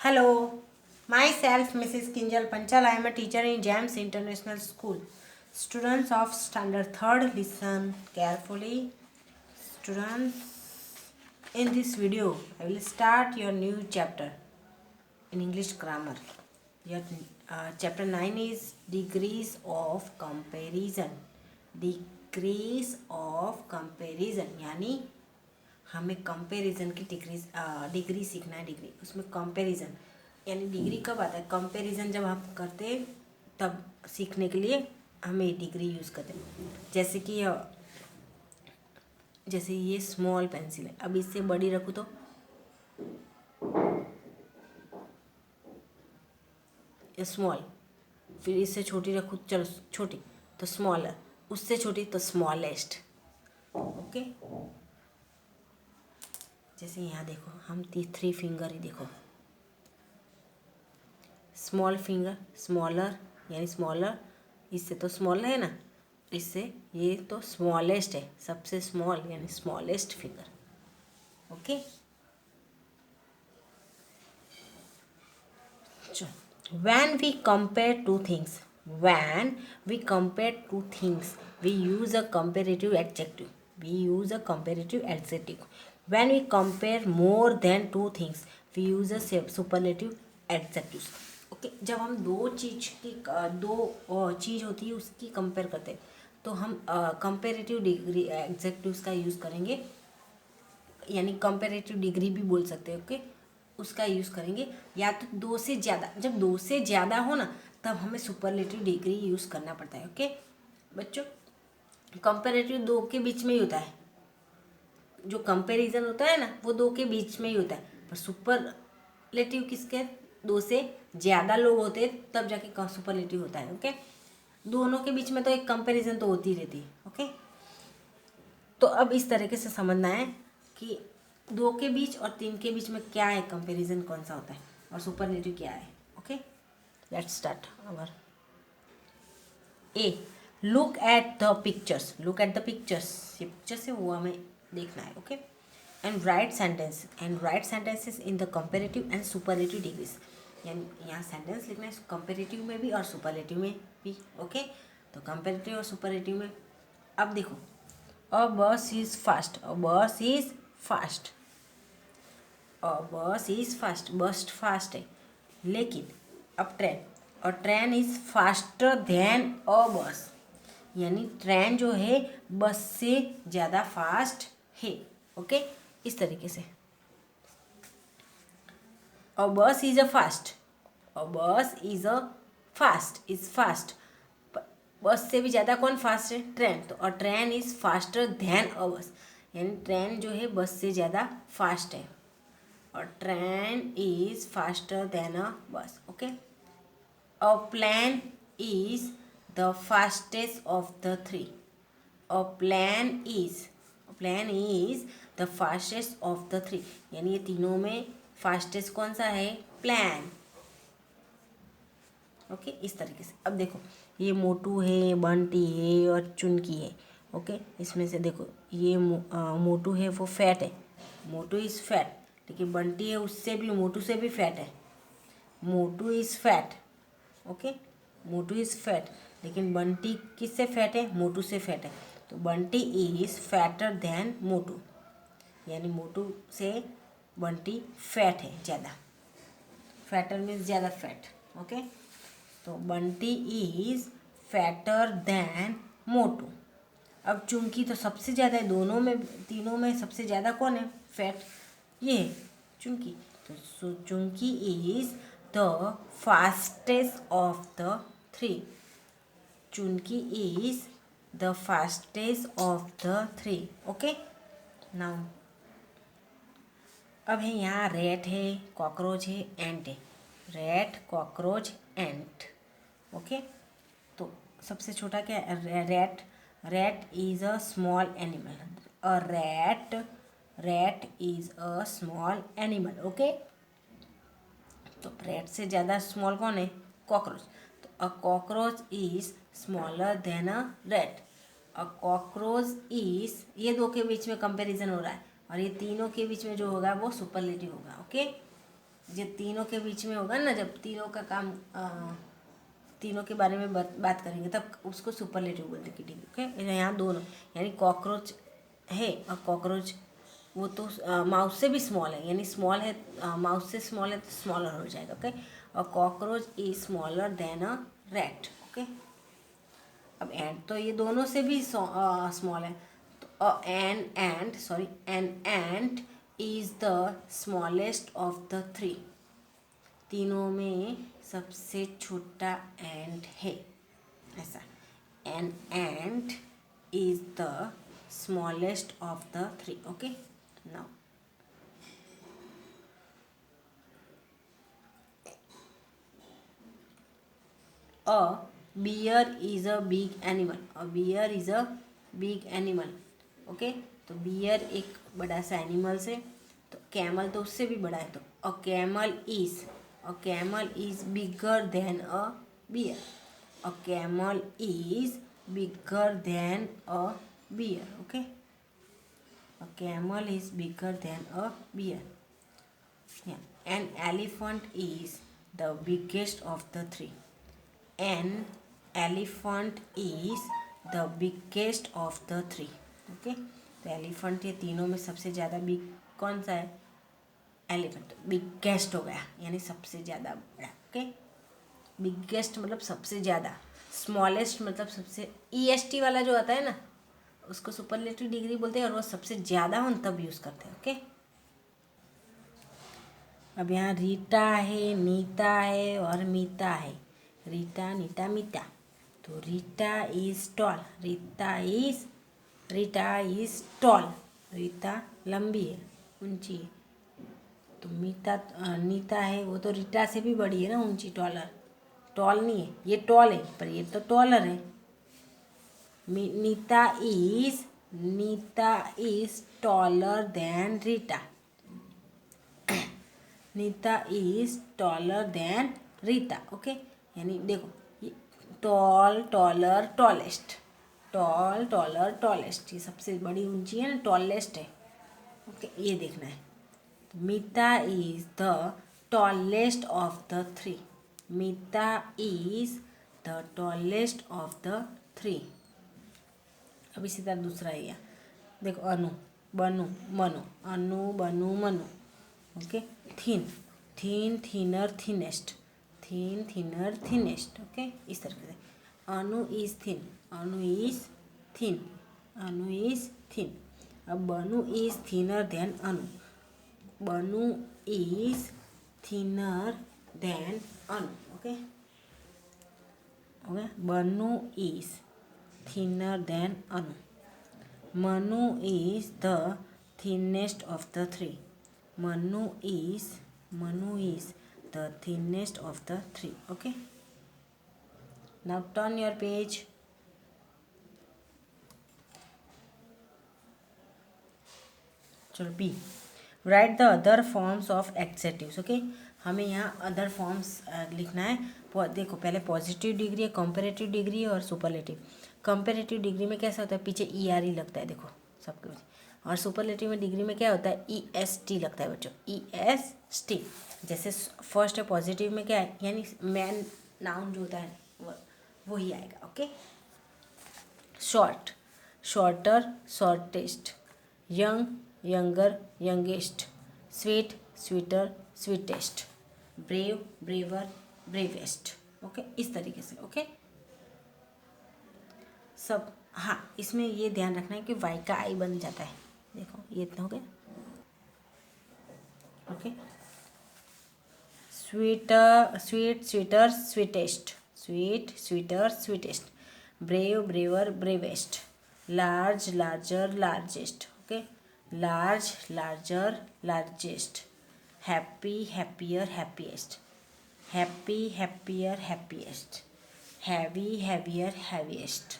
Hello, myself Mrs. Kinjal Panchal. I am a teacher in James International School. Students of Standard 3rd, listen carefully. Students, in this video, I will start your new chapter in English grammar. Your chapter 9 is degrees of comparison. Degrees of comparison यानी हमें comparison की degree सीखना है। Degree उसमें comparison यानी degree कब आता है? कंपैरिजन जब हम करते हैं तब सीखने के लिए हमें डिग्री यूज़ करते हैं। जैसे ये स्मॉल पेंसिल है, अब इससे बड़ी रखूँ तो स्मॉल, फिर इससे छोटी रखूँ, चलो छोटी तो स्मॉलर, उससे छोटी तो स्मॉलेस्ट। ओके, जैसे यहाँ देखो, हम 3 फिंगर ही देखो, स्मॉल फिंगर स्मॉलर यानी स्मॉलर, इससे तो स्मॉल है ना, इससे ये तो स्मॉलेस्ट है, सबसे स्मॉल यानी smallest finger. Okay, when we compare two things we use a comparative adjective. When we compare more than two things we use a superlative adjectives. Okay, जब हम दो चीज़ होती है उसकी कंपेयर करते हैं तो हम कंपेरेटिव डिग्री एग्जेक्टिव्स का यूज़ करेंगे, यानी कंपेरेटिव डिग्री भी बोल सकते हैं। ओके, उसका यूज़ करेंगे। या तो दो से ज़्यादा, जब दो से ज़्यादा हो ना तब हमें सुपरलेटिव डिग्री यूज़ करना पड़ता है। ओके बच्चों, कंपेरेटिव दो के बीच में ही होता है, जो कंपैरिजन होता है ना वो दो के बीच में ही होता है, पर सुपरलेटिव किसके? दो से ज़्यादा लोग होते हैं तब जाके सुपरलेटिव होता है। ओके, दोनों के बीच में तो एक कंपैरिजन तो होती रहती है। ओके, तो अब इस तरीके से समझना है कि 2 के बीच और 3 के बीच में क्या है, कंपैरिजन कौन सा होता है और सुपरलेटिव क्या है। Okay, let's start our A. Look at the pictures. ये पिक्चर्स है वो हमें देखना है। Okay, and right sentences in the comparative and superlative degrees, यानी यहाँ सेंटेंस लिखना है कंपेरेटिव में भी और सुपरलेटिव में भी। ओके, तो कंपेरेटिव और सुपरलेटिव में अब देखो, A bus is fast. बस फास्ट है, लेकिन अब train is faster than a bus, यानी ट्रेन जो है बस से ज़्यादा फास्ट है। ओके, इस तरीके से अ बस इज फास्ट। बस से भी ज़्यादा कौन फास्ट है? ट्रेन। तो a train is faster than a bus, यानी ट्रेन जो है बस से ज़्यादा फास्ट है, और train is faster than a bus. Okay, a plane is the fastest of the three. A plane is the fastest of the three, यानी ये तीनों में फास्टेस्ट कौन सा है? प्लेन। ओके, इस तरीके से अब देखो, ये मोटू है, बंटी है और चुनकी है। ओके, इसमें से देखो ये मोटू है वो फैट है, मोटू इज़ फैट, लेकिन बंटी है उससे भी, मोटू से भी फैट है, Motu is fat. Okay, Motu is fat, लेकिन बंटी किससे फैट है? मोटू से फैट है, तो बंटी इज़ फैटर देन मोटू, यानी मोटू से बंटी फैट है ज़्यादा। फैटर मीन्स ज़्यादा फैट। ओके, तो बंटी इज़ फैटर देन मोटू। अब चुंकी तो सबसे ज़्यादा है, तीनों में सबसे ज़्यादा कौन है? फैट, ये है चुंकी। तो Chunki is the fastest of the three. Chunki is the fastest of the three. Okay, now अब है यहाँ रैट है, कॉकरोच है, एंट है। रैट, कॉकरोच, एंट। ओके, तो सबसे छोटा क्या है? Rat is a small animal. A rat is a small animal. Okay, तो रैट से ज़्यादा स्मॉल कौन है? कॉकरोच। तो a cockroach is smaller than a rat. A cockroach is, ये दो के बीच में कंपैरिजन हो रहा है, और ये तीनों के बीच में जो होगा वो सुपरलेटिव होगा। ओके, जो तीनों के बीच में होगा ना, जब तीनों का काम तीनों के बारे में बात करेंगे तब उसको सुपरलेटिव बोलते हैं डिग्री। ओके, यहाँ दोनों यानी कॉकरोच है और कॉकरोच वो तो माउस से भी स्मॉल है, यानी स्मॉल है, माउस से स्मॉल है तो स्मॉलर हो जाएगा। ओके, और cockroach is smaller than a rat. Okay, अब एंड तो ये दोनों से भी स्मॉल है, तो an ant is the smallest of the three. तीनों में सबसे छोटा एंट है, ऐसा। An ant is the smallest of the three. Okay, now a bear is a big animal। a bear is a big animal। Okay, तो beer एक बड़ा सा एनिमल्स है, तो कैमल तो उससे भी बड़ा है, तो a camel is bigger than a bear. A camel is bigger than a bear. Okay, a camel is bigger than a bear. An elephant is the biggest of the three. An elephant is the biggest of the three। Okay, तो elephant ये तीनों में सबसे ज़्यादा big कौन सा है? Elephant. Biggest हो गया यानी सबसे ज़्यादा बड़ा। ओके, बिगेस्ट मतलब सबसे ज़्यादा, स्मॉलेस्ट मतलब सबसे EST वाला जो आता है ना उसको सुपरलेटिव डिग्री बोलते हैं, और वो सबसे ज़्यादा हो तब यूज़ करते हैं। ओके, अब यहाँ रीटा है, नीता है और मीता है। रीटा, नीता, मीता। तो Rita is tall. Rita is tall. Rita लंबी है, ऊंची है। तो नीता है वो तो रीटा से भी बड़ी है ना, ऊंची, टॉलर। टॉल नहीं है, ये टॉल है पर ये तो टॉलर है। Neeta is taller than Rita. Neeta is taller than Rita. Okay, यानी देखो ये tall, taller, tallest, tall, taller, tallest, ये सबसे बड़ी ऊंची है ना, टॉलेस्ट है। ओके, ये देखना है। तो Meeta is the tallest of the three. Meeta is the tallest of the three. अब इसी तरह दूसरा है, देखो Anu, Banu, Manu, Anu, Banu, Manu. Okay, thin, thinner, thinnest, thin, thinner, thinnest. Okay, इस तरह से Anu is thin, Anu is thin, Anu is thin. अब Banu is thinner than Anu. Banu is thinner than Anu. Okay, okay, Banu is thinner than Anu. Manu is the thinnest of the three। Manu is the thinnest of the three। Okay, now turn your page। चलो B, write the other forms of adjectives। Okay, हमें यहाँ other forms लिखना है। देखो पहले positive degree है, comparative degree है और सुपरलेटिव। कंपेरेटिव डिग्री में कैसा होता है, पीछे ER लगता है, देखो सबके। और सुपरलेटिव में डिग्री में क्या होता है, EST लगता है बच्चों, EST। जैसे फर्स्ट है पॉजिटिव में क्या है, यानी मैन नाउन जो होता है वो ही आएगा। Okay, short, shorter, shortest. Young, younger, youngest. Sweet, sweeter, sweetest. Brave, braver, bravest. Okay, इस तरीके से। ओके, सब। हाँ, इसमें ये ध्यान रखना है कि वाई का आई बन जाता है। देखो ये इतना हो गया। Okay, sweeter, sweet, sweeter, sweetest. Sweet, sweeter, sweetest. Brave, braver, bravest. Large, larger, largest. Okay, large, larger, largest. Happy, happier, happiest. Happy, happier, happiest. Heavy, heavier, heaviest.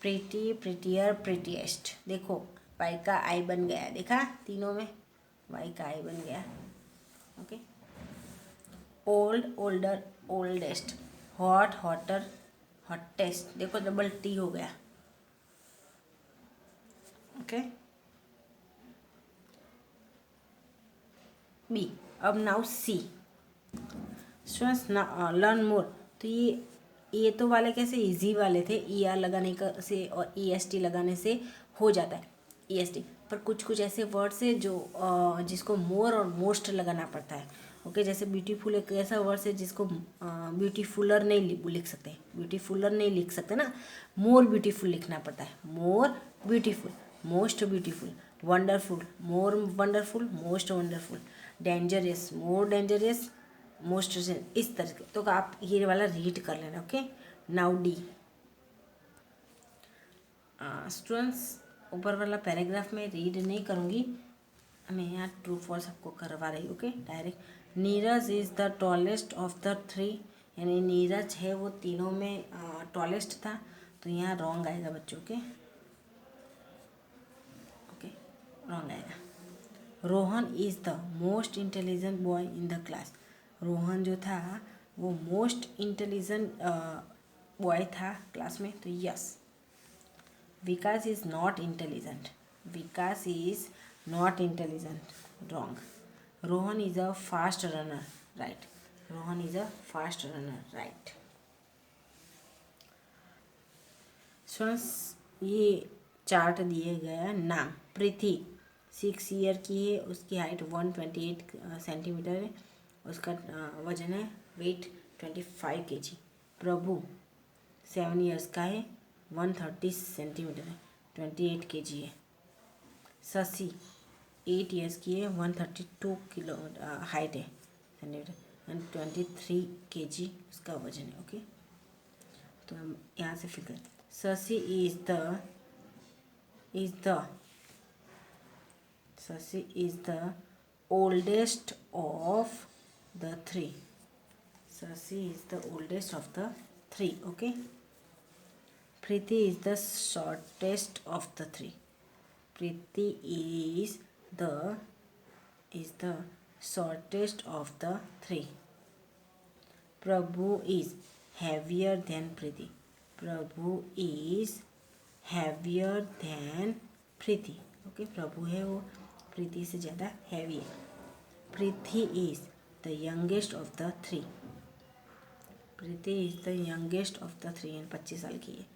Pretty, prettier, prettiest. देखो Y का I बन गया, देखा तीनों में Y का I बन गया। Okay, old, older, oldest. Hot, hotter, hottest. देखो डबल टी हो गया। ओके, बी, अब now see students learn more. तो ये तो वाले कैसे इजी वाले थे, ई आर लगाने का से और ई एस टी लगाने से हो जाता है ई एस टी, पर कुछ कुछ ऐसे वर्ड्स है जो जिसको मोर और मोस्ट लगाना पड़ता है। ओके, जैसे ब्यूटीफुल एक ऐसा वर्ड है जिसको ब्यूटीफुलर नहीं लिख सकते, ब्यूटीफुलर नहीं लिख सकते ना, मोर ब्यूटीफुल लिखना पड़ता है, more beautiful, most beautiful, wonderful, more wonderful, most wonderful, dangerous, more dangerous, most, इस तरह के। तो आप ये वाला रीड कर लेना। ओके, नाउ डी स्टूडेंट्स, ऊपर वाला पैराग्राफ में रीड नहीं करूँगी, मैं यहाँ ट्रू फॉल्स आपको करवा रही हूँ। Okay, direct. Neeraj is the tallest of the three, यानी नीरज है वो तीनों में टॉलेस्ट था, तो यहाँ रॉन्ग आएगा बच्चों के। ओके, रॉन्ग आएगा। Rohan is the most intelligent boy in the class, Rohan जो था वो मोस्ट इंटेलिजेंट बॉय था क्लास में, तो yes. Vikas is not intelligent, Vikas is not intelligent, wrong. Rohan is a fast runner, right, Rohan is a fast runner, right. Students, ये chart दिए गया। नाम प्रीति 6 ईयर की है, उसकी हाइट 128 सेंटीमीटर है, उसका वजन है वेट 25 kg। प्रभु 7 ईयर्स का है, 130 सेंटीमीटर है, 28 kg है। शशि 8 ईयर्स की है, 132 किलो हाइट है सेंटीमीटर, एंड 23 kg उसका वजन है। ओके, तो हम यहाँ से फिल करें। Shashi is the oldest of the three, Shashi is the oldest of the three. Okay, Preeti is the shortest of the three. Preeti is the shortest of the three. Prabhu is heavier than Preeti. Prabhu is heavier than Preeti. Okay, Prabhu है वो प्रीति से ज़्यादा heavy है। प्रीति is the youngest of the three. Preeti is the youngest of the three, 25 साल की है।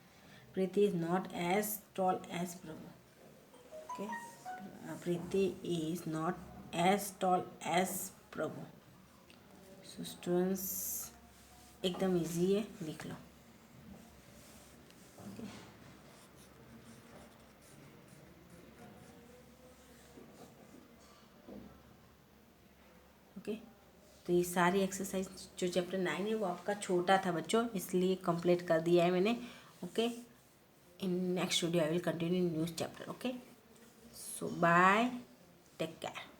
Preeti is not as tall as Prabhu. Okay, Preeti is not as tall as Prabhu. So students, एकदम easy है, लिख लो। Okay. Okay. तो ये सारी exercise जो चैप्टर 9 है वो आपका छोटा था बच्चों, इसलिए कंप्लीट कर दिया है मैंने। Okay, in next video I will continue news chapter. Okay, so bye, take care.